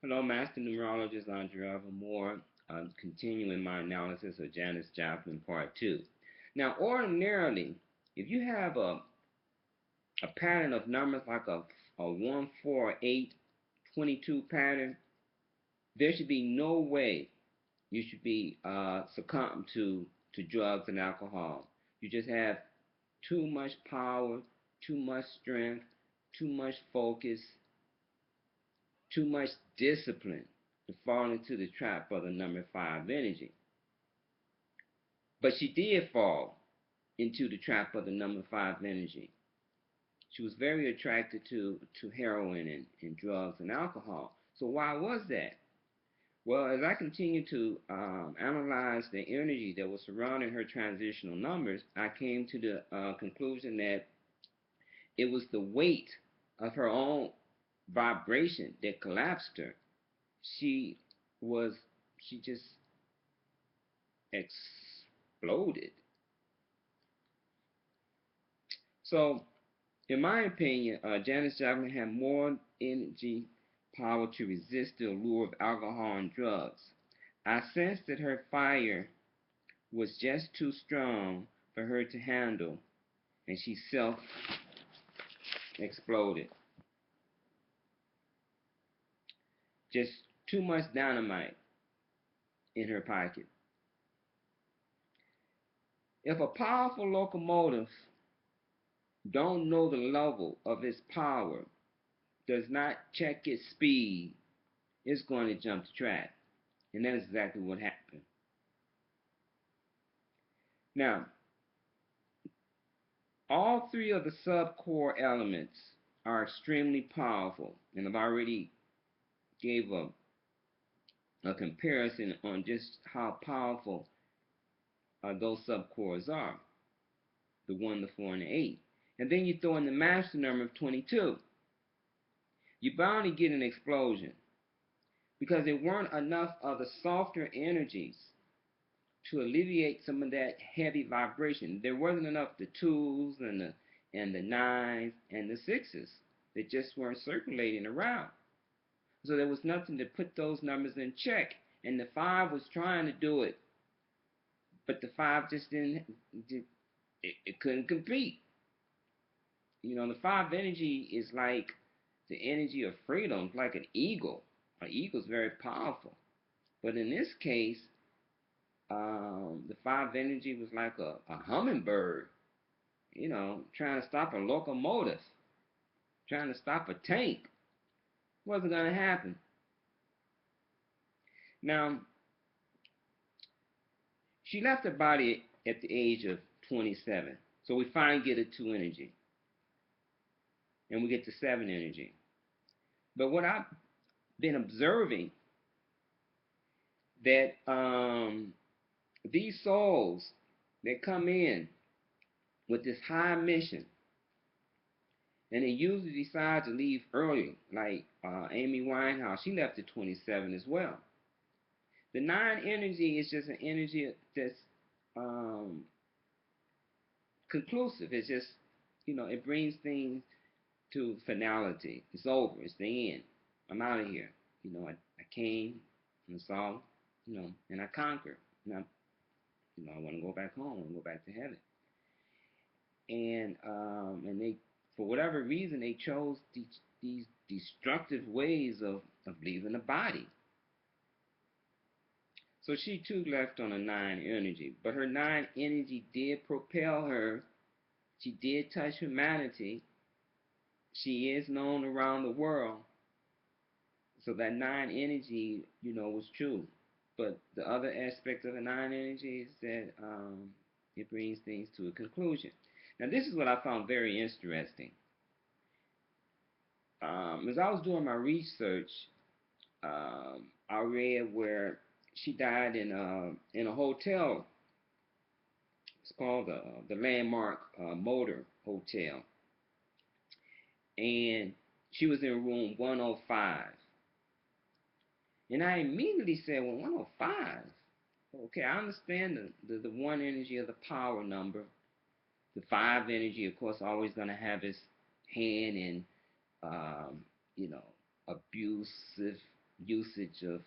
Hello, Master Numerologist Andre Alvin Moore. I'm continuing my analysis of Janis Joplin Part 2. Now, ordinarily, if you have a pattern of numbers like a 1, 4, 8, 22 pattern, there should be no way you should be succumb to drugs and alcohol. You just have too much power, too much strength, too much focus, too much discipline to fall into the trap of the number 5 energy. But she did fall into the trap of the number 5 energy. She was very attracted to heroin and drugs and alcohol. So why was that? Well, as I continue to analyze the energy that was surrounding her transitional numbers, I came to the conclusion that it was the weight of her own vibration that collapsed her. She was, she just exploded. So, in my opinion, Janis Joplin had more energy power to resist the allure of alcohol and drugs. I sensed that her fire was just too strong for her to handle, and she self exploded. Just too much dynamite in her pocket. If a powerful locomotive don't know the level of its power, does not check its speed, it's going to jump the track. And that is exactly what happened. Now, all three of the sub-core elements are extremely powerful, and I've already gave a comparison on just how powerful those subcores are, the 1, the 4, and the 8. And then you throw in the master number of 22. You're bound to get an explosion because there weren't enough of the softer energies to alleviate some of that heavy vibration. There wasn't enough the 2s and the 9s and the 6s that just weren't circulating around. So there was nothing to put those numbers in check. And the 5 was trying to do it, but the 5 just didn't, it couldn't compete. You know, the 5 energy is like the energy of freedom, it's like an eagle. An eagle is very powerful. But in this case, the 5 energy was like a hummingbird, you know, trying to stop a locomotive, trying to stop a tank. Wasn't going to happen. Now, she left her body at the age of 27. So we finally get a 2 energy. And we get the 7 energy. But what I've been observing that these souls that come in with this high mission and they usually decide to leave early, like Amy Winehouse, she left at 27 as well. The 9 energy is just an energy that's conclusive. It's just, you know, it brings things to finality. It's over. It's the end. I'm out of here. You know, I came and saw, you know, and I conquered. And I want to go back home. I want to go back to heaven. And they, for whatever reason, they chose these destructive ways of leaving the body. So she too left on a 9 energy, but her 9 energy did propel her. She did touch humanity. She is known around the world. So that 9 energy, you know, was true. But the other aspect of the 9 energy is that it brings things to a conclusion. Now, this is what I found very interesting. As I was doing my research, I read where she died in a hotel. It's called the Landmark Motor Hotel, and she was in room 105. And I immediately said, well, 105? Okay, I understand the 1 energy of the power number. The 5 energy, of course, always going to have its hand in, you know, abusive usage of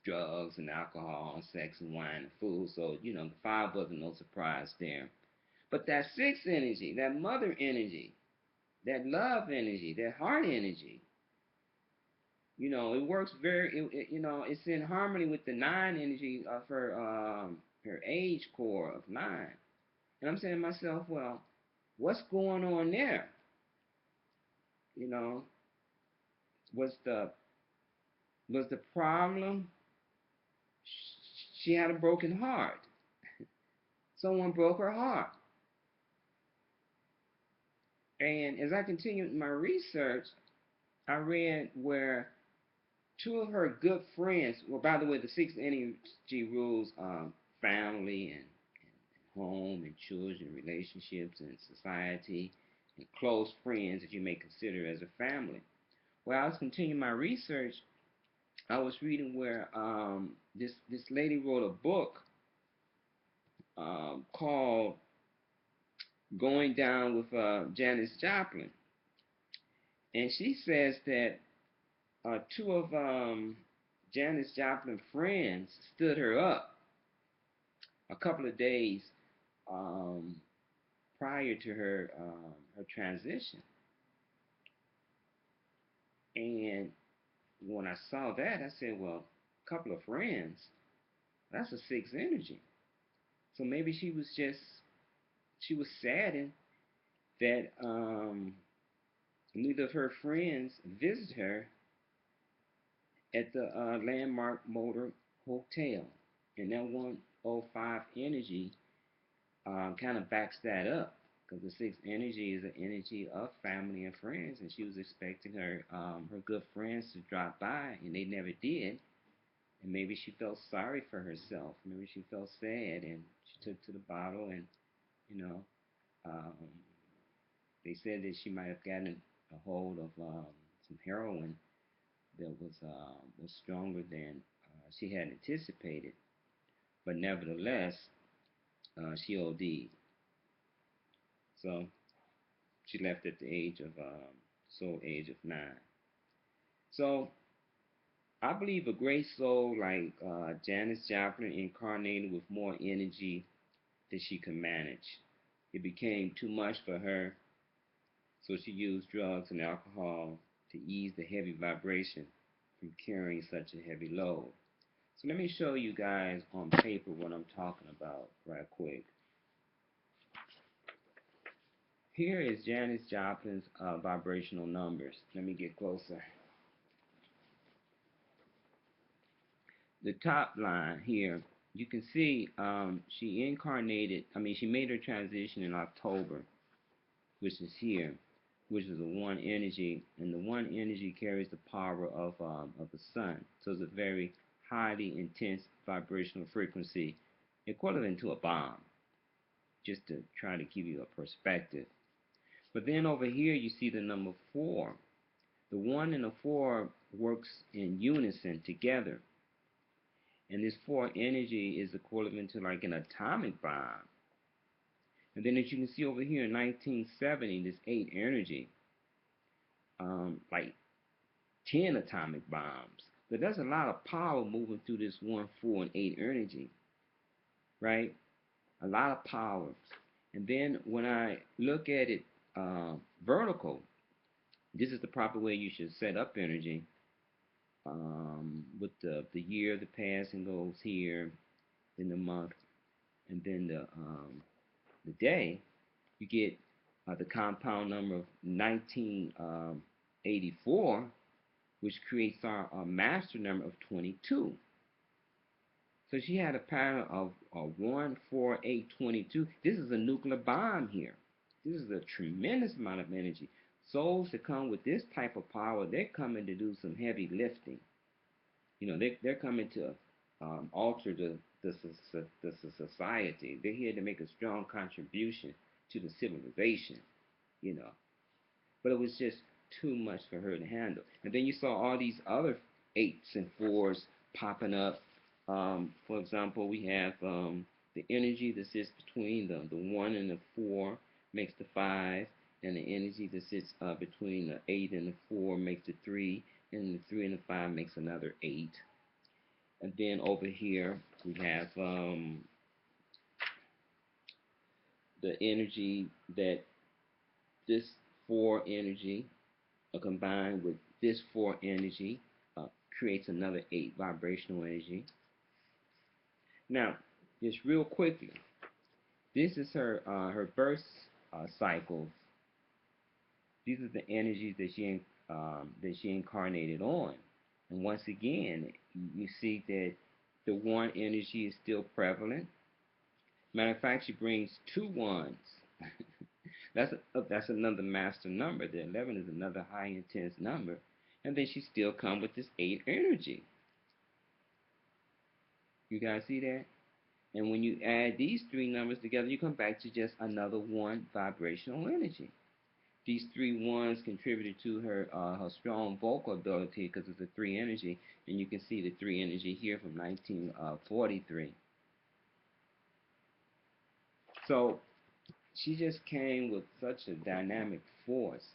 drugs and alcohol and sex and wine and food. So, the five wasn't no surprise there. But that six energy, that mother energy, that love energy, that heart energy, it works it's in harmony with the nine energy of her age core of nine. And I'm saying to myself, well, what's going on there? You know, was the problem? She had a broken heart. Someone broke her heart. And as I continued my research, I read where two of her good friends, well, by the way, the six energy rules, family and home and children, relationships and society, and close friends that you may consider as a family. Well, I was continuing my research. I was reading where this lady wrote a book called "Going Down with Janis Joplin," and she says that two of Janis Joplin friends stood her up a couple of days um, prior to her transition. And when I saw that, I said, well, a couple of friends, that's a six energy. So maybe she was saddened that neither of her friends visited her at the Landmark Motor Hotel. And that 105 energy kind of backs that up because the sixth energy is the energy of family and friends, and she was expecting her good friends to drop by, and they never did. And maybe she felt sorry for herself. Maybe she felt sad, and she took to the bottle, and you know, um, they said that she might have gotten a hold of some heroin that was stronger than she had anticipated. But nevertheless, she OD'd. So she left at the soul age of 9. So I believe a great soul like Janis Joplin incarnated with more energy than she could manage. It became too much for her, so she used drugs and alcohol to ease the heavy vibration from carrying such a heavy load. So let me show you guys on paper what I'm talking about right quick. Here is Janis Joplin's vibrational numbers. Let me get closer. The top line here, you can see she made her transition in October, which is here, which is a one energy, and the one energy carries the power of the sun. So it's a very highly intense vibrational frequency, equivalent to a bomb, just to try to give you a perspective. But then over here you see the number 4. The 1 and the 4 works in unison together. And this 4 energy is equivalent to like an atomic bomb. And then as you can see over here in 1970, this 8 energy, like 10 atomic bombs. But there's a lot of power moving through this 1, 4, and 8 energy, right? A lot of power. And then when I look at it vertical, this is the proper way you should set up energy. With the year, the passing goes here, then the month, and then the day, you get the compound number of 1984, which creates our master number of 22. So she had a pattern of 1, 4, 8, 22. This is a nuclear bomb here. This is a tremendous amount of energy. Souls that come with this type of power, they're coming to do some heavy lifting. They're coming to alter the society. They're here to make a strong contribution to the civilization, you know. But it was just too much for her to handle. And then you saw all these other 8s and 4s popping up. For example, we have the energy that sits between the 1 and the 4 makes the 5, and the energy that sits between the 8 and the 4 makes the 3, and the 3 and the 5 makes another 8. And then over here we have the energy that this 4 energy combined with this 4 energy uh, creates another 8 vibrational energy. Now, just real quickly, this is her birth cycles. These are the energies that she incarnated on. And once again, you see that the 1 energy is still prevalent. Matter of fact, she brings 2 ones. That's another master number. The 11 is another high intense number, and then she still come with this 8 energy. You guys see that? And when you add these 3 numbers together, you come back to just another 1 vibrational energy. These 3 ones contributed to her strong vocal ability because it's a 3 energy, and you can see the 3 energy here from 1943. So she just came with such a dynamic force,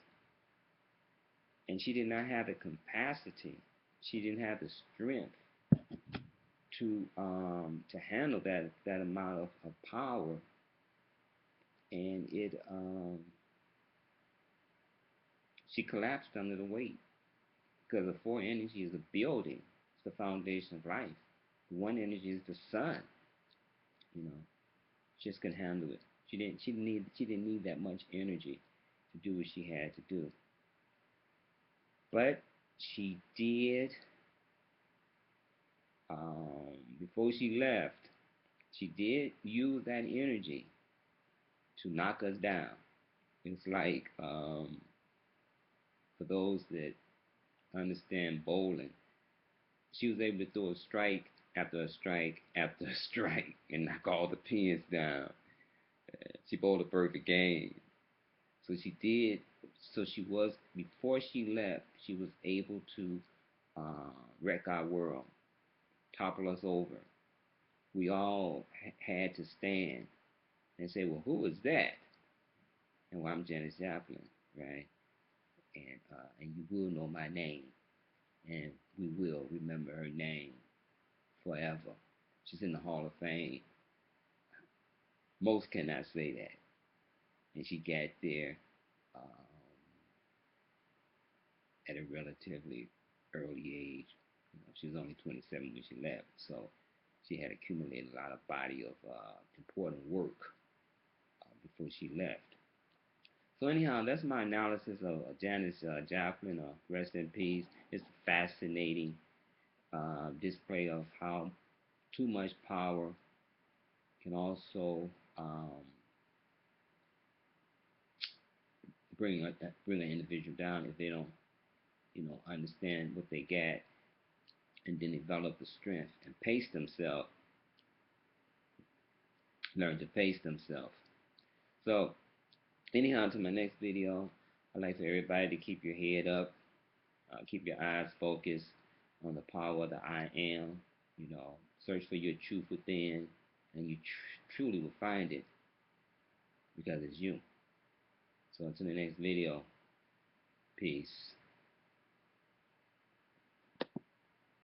and she did not have the capacity. She didn't have the strength to handle that amount of power, and she collapsed under the weight because the 4 energy is a building. It's the foundation of life. The 1 energy is the sun. You know, she just couldn't handle it. She didn't need that much energy to do what she had to do. But she did. Before she left, she did use that energy to knock us down. It's like for those that understand bowling, she was able to throw a strike after a strike after a strike and knock all the pins down. She bowled a perfect game. So she did. So she was before she left. She was able to wreck our world, topple us over. We all had to stand and say, "Well, who is that?" And well, I'm Janis Joplin, right? And you will know my name, and we will remember her name forever. She's in the Hall of Fame. Most cannot say that, and she got there um, at a relatively early age. She was only 27 when she left, so she had accumulated a lot of body of important work before she left. So anyhow, that's my analysis of Janis Joplin. Rest in peace. It's a fascinating display of how too much power can also bring an individual down if they don't, understand what they got and then develop the strength and pace themselves, learn to pace themselves. So anyhow, to my next video, I'd like for everybody to keep your head up, keep your eyes focused on the power of the I am. Search for your truth within, and you truly will find it because it's you. So until the next video, peace.